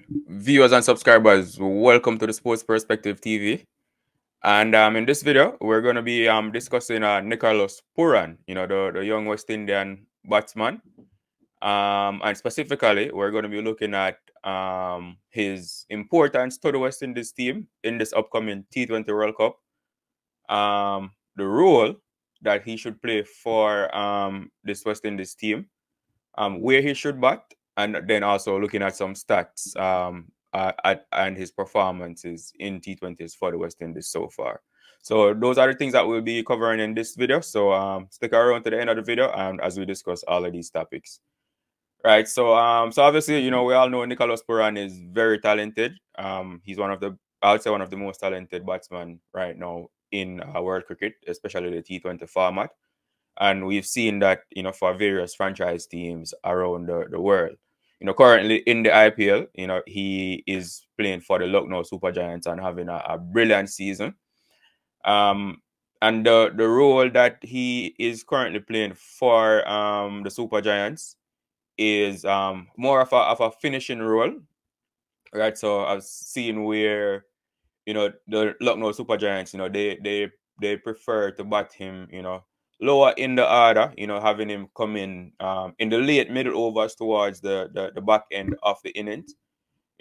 viewers and subscribers, welcome to the Sports Perspective TV. And in this video, we're going to be discussing Nicholas Pooran, the young West Indian batsman. And specifically, we're going to be looking at his importance to the West Indies team in this upcoming T20 World Cup, the role that he should play for this West Indies team, where he should bat, and then also looking at some stats and his performances in T20s for the West Indies so far. So those are the things that we'll be covering in this video. So stick around to the end of the video as we discuss all of these topics. Right. So obviously, we all know Nicholas Pooran is very talented. He's I would say one of the most talented batsmen right now in world cricket, especially the T20 format. And we've seen that, for various franchise teams around the world. Currently in the IPL, he is playing for the Lucknow Supergiants and having a brilliant season. And the role that he is currently playing for the Supergiants is more of a finishing role, right? So I've seen where, the Lucknow Supergiants, they prefer to bat him, lower in the order, having him come in the late middle overs towards the back end of the innings,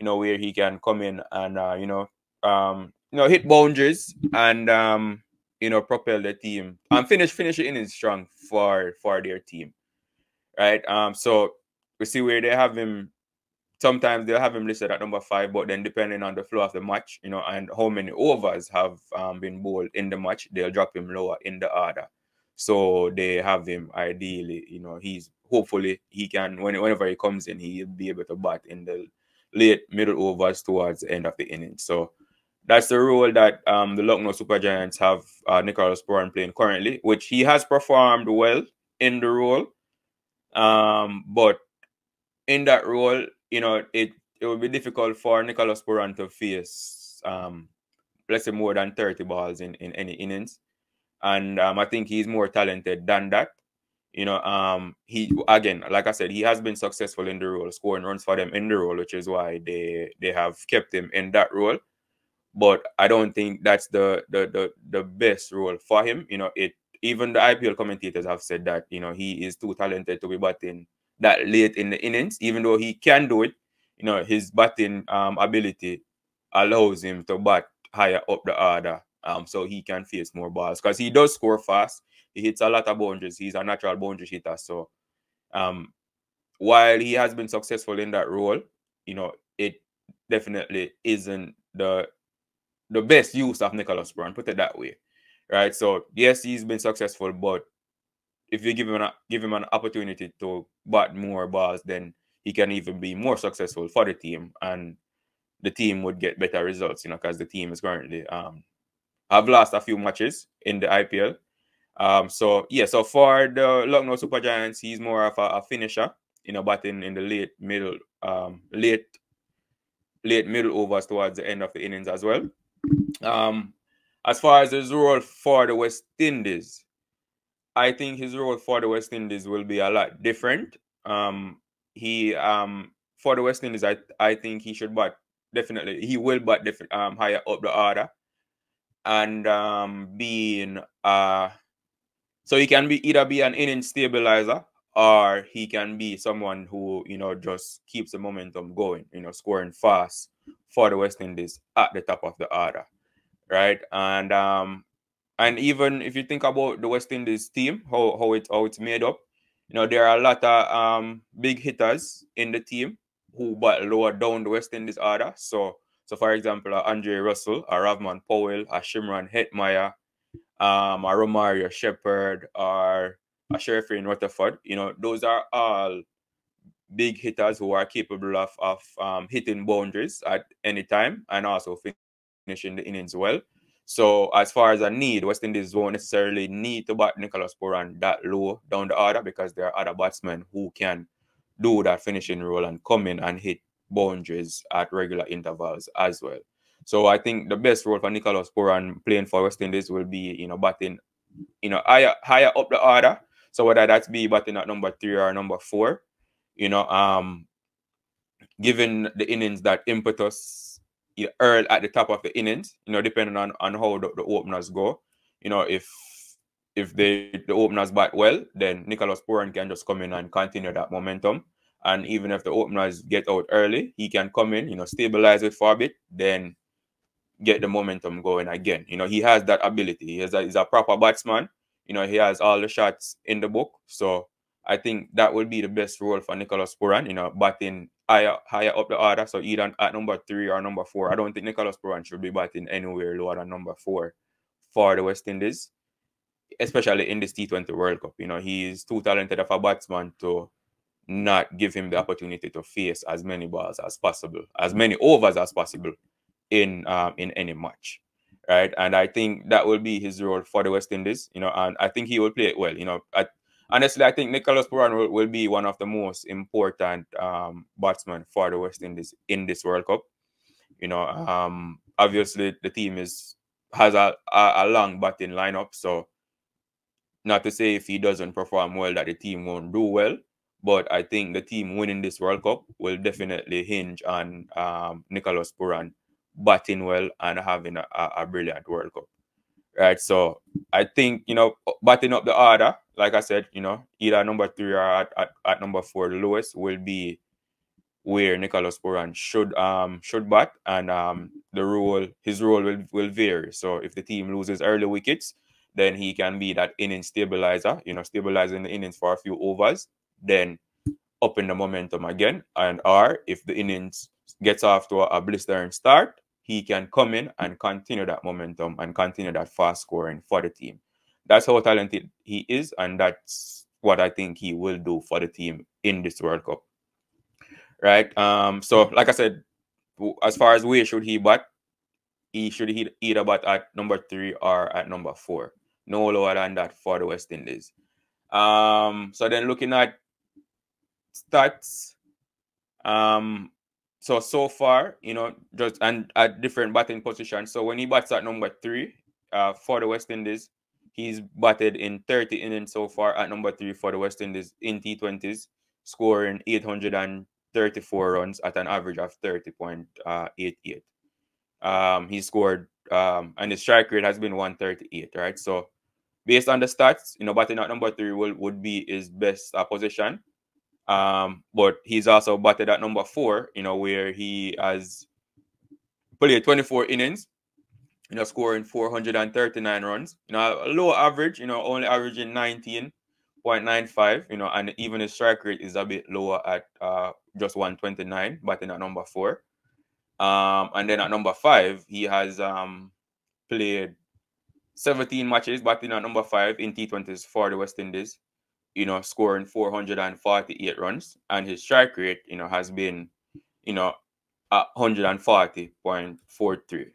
where he can come in and hit boundaries and propel the team and finish the innings strong for their team, right? So we see where they have him. Sometimes they'll have him listed at number 5, but then depending on the flow of the match, and how many overs have been bowled in the match, they'll drop him lower in the order. So they have him ideally, he's hopefully he can, whenever he comes in, he'll be able to bat in the late middle overs towards the end of the innings. So that's the role that the Lucknow Supergiants have Nicholas Pooran playing currently, which he has performed well in the role. But in that role, it would be difficult for Nicholas Pooran to face, let's say, more than 30 balls in any innings. And I think he's more talented than that. He, again, like I said, he has been successful in the role, scoring runs for them in the role, which is why they have kept him in that role. But I don't think that's the best role for him. Even the IPL commentators have said that, he is too talented to be batting that late in the innings, even though he can do it. His batting ability allows him to bat higher up the order, so he can face more balls because he does score fast. He hits a lot of boundaries. He's a natural boundary hitter. So while he has been successful in that role, it definitely isn't the best use of Nicholas Pooran, put it that way, right? So yes, he's been successful, but if you give him an opportunity to bat more balls, then he can even be more successful for the team, and the team would get better results, because the team is currently have lost a few matches in the IPL. So for the Lucknow Supergiants, he's more of a finisher, batting in the late middle overs towards the end of the innings as well. As far as his role for the West Indies, I think his role for the West Indies will be a lot different. He for the West Indies, I think he should bat definitely. He will bat higher up the order, and being so he can either be an inning stabilizer, or he can be someone who just keeps the momentum going, scoring fast for the West Indies at the top of the order, right? And even if you think about the West Indies team, how it's made up, there are a lot of big hitters in the team who bat lower down the West Indies order. So for example, Andre Russell, a Rovman Powell, a Shimron Hetmeyer, a Romario Shepherd, or a Sheriff in Rutherford. Those are all big hitters who are capable of hitting boundaries at any time and also finishing the innings well. So as far as a need, West Indies won't necessarily need to bat Nicholas Pooran that low down the order, because there are other batsmen who can do that finishing role and come in and hit boundaries at regular intervals as well. So I think the best role for Nicholas Pooran playing for West Indies will be, batting, higher up the order. So whether that's be batting at number 3 or number 4, giving the innings that impetus early at the top of the innings, depending on how the openers go. If the openers bat well, then Nicholas Pooran can just come in and continue that momentum. And even if the openers get out early, he can come in, stabilize it for a bit, then get the momentum going again. He has that ability. He's a proper batsman. He has all the shots in the book. So I think that will be the best role for Nicholas Pooran, batting higher up the order. So either at number 3 or number 4. I don't think Nicholas Pooran should be batting anywhere lower than number 4 for the West Indies, especially in this T20 World Cup. He's too talented of a batsman to not give him the opportunity to face as many balls as possible, as many overs as possible in any match, right? And I think that will be his role for the West Indies, and I think he will play it well. Honestly, I think Nicholas Pooran will be one of the most important batsmen for the West Indies in this World Cup. Obviously the team has a long batting lineup, so not to say if he doesn't perform well that the team won't do well, but I think the team winning this World Cup will definitely hinge on Nicholas Pooran batting well and having a brilliant World Cup, right? So I think, batting up the order, like I said, either number 3 or at number 4, the lowest will be where Nicholas Pooran should bat, and his role will vary. So if the team loses early wickets, then he can be that inning stabilizer, stabilizing the innings for a few overs, then up in the momentum again. Or if the innings gets off to a blistering start, he can come in and continue that momentum and continue that fast scoring for the team. That's how talented he is, and that's what I think he will do for the team in this World Cup. Right. So like I said, as far as where should he bat, he should either bat at number 3 or at number 4. No lower than that for the West Indies. So then looking at stats, so far, just and at different batting positions. So when he bats at number 3 for the West Indies, he's batted in 30 innings so far at number 3 for the West Indies in T20s, scoring 834 runs at an average of 30.88. He scored, and his strike rate has been 138, right? So based on the stats, batting at number 3 would be his best position. But he's also batted at number 4, where he has played 24 innings, scoring 439 runs. A low average, only averaging 19.95, and even his strike rate is a bit lower at just 129, batting at number 4. And then at number 5, he has played 17 matches, batting at number 5 in T20s for the West Indies, scoring 448 runs, and his strike rate, has been, at 140.43.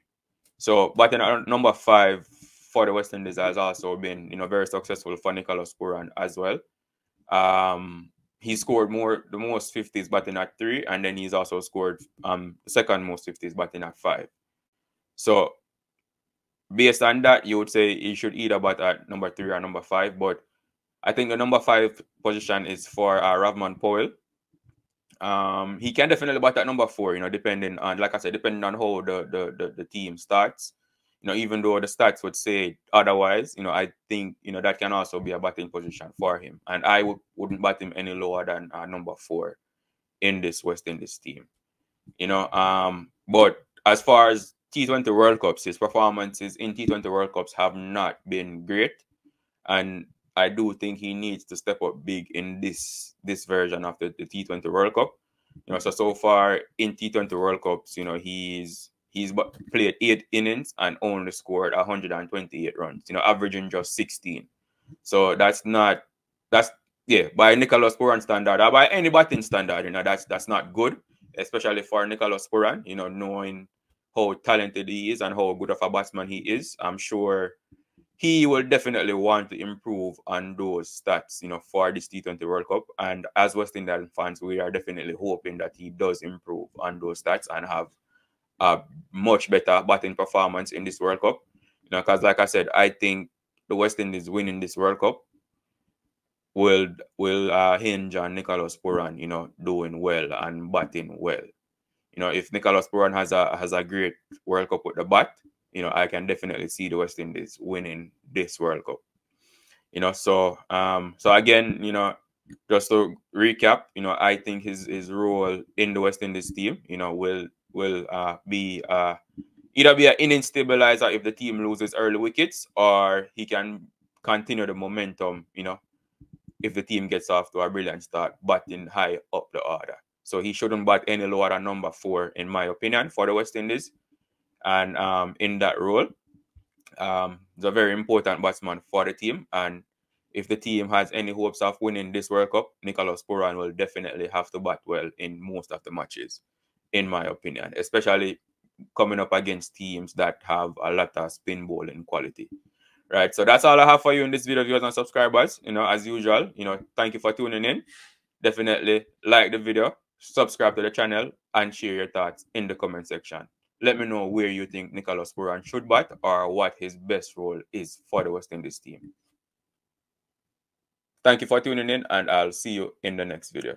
So batting at number 5 for the West Indies has also been, very successful for Nicholas Pooran as well. He scored the most 50s batting at 3, and then he's also scored the second most 50s batting at 5. So based on that, you would say he should either bat at number 3 or number 5, but I think the number 5 position is for Rovman Powell. He can definitely bat at number 4, depending on, like I said, depending on how the team starts. Even though the stats would say otherwise, I think, that can also be a batting position for him. And I wouldn't bat him any lower than number 4 in this West Indies team. But as far as T20 World Cups, his performances in T20 World Cups have not been great. And I do think he needs to step up big in this version of the T20 World Cup. So far in T20 World Cups, he's played 8 innings and only scored 128 runs, averaging just 16. So by Nicholas Pooran standard, or by any batting standard, that's not good, especially for Nicholas Pooran, knowing how talented he is and how good of a batsman he is. I'm sure he will definitely want to improve on those stats, for this T20 World Cup. And as West Indian fans, we are definitely hoping that he does improve on those stats and have a much better batting performance in this World Cup. Because like I said, I think the West Indies winning this World Cup will hinge on Nicholas Pooran, doing well and batting well. You know, if Nicholas Pooran has a great World Cup with the bat, you know, I can definitely see the West Indies winning this World Cup. You know, so again, you know, just to recap, you know, I think his role in the West Indies team, you know, will be either be an inning stabilizer if the team loses early wickets, or he can continue the momentum, you know, if the team gets off to a brilliant start, batting high up the order. So he shouldn't bat any lower than number 4, in my opinion, for the West Indies. And in that role, he's a very important batsman for the team. And if the team has any hopes of winning this World Cup, Nicholas Pooran will definitely have to bat well in most of the matches, in my opinion, especially coming up against teams that have a lot of spin bowling quality. Right, so that's all I have for you in this video, viewers and subscribers. You know, as usual, you know, thank you for tuning in. Definitely like the video, subscribe to the channel, and share your thoughts in the comment section. Let me know where you think Nicholas Pooran should bat, or what his best role is for the West Indies team. Thank you for tuning in, and I'll see you in the next video.